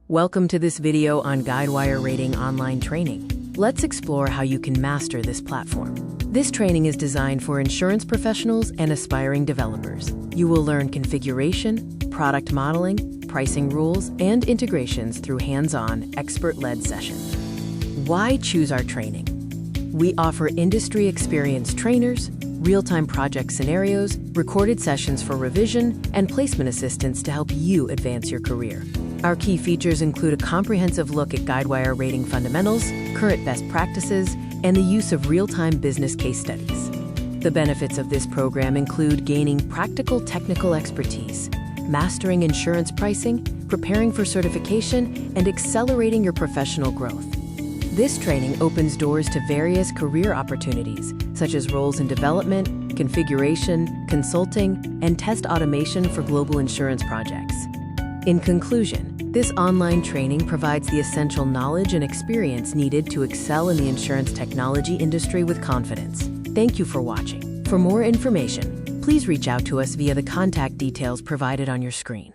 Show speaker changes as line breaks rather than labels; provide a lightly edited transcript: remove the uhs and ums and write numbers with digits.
Welcome to this video on Guidewire Rating online training. Let's explore how you can master this platform. This training is designed for insurance professionals and aspiring developers. You will learn configuration, product modeling, pricing rules, and integrations through hands-on, expert-led sessions. Why choose our training? We offer industry-experienced trainers, real-time project scenarios, recorded sessions for revision, and placement assistance to help you advance your career. Our key features include a comprehensive look at Guidewire rating fundamentals, current best practices, and the use of real-time business case studies. The benefits of this program include gaining practical technical expertise, mastering insurance pricing, preparing for certification, and accelerating your professional growth. This training opens doors to various career opportunities, such as roles in development, configuration, consulting, and test automation for global insurance projects. In conclusion, this online training provides the essential knowledge and experience needed to excel in the insurance technology industry with confidence. Thank you for watching. For more information, please reach out to us via the contact details provided on your screen.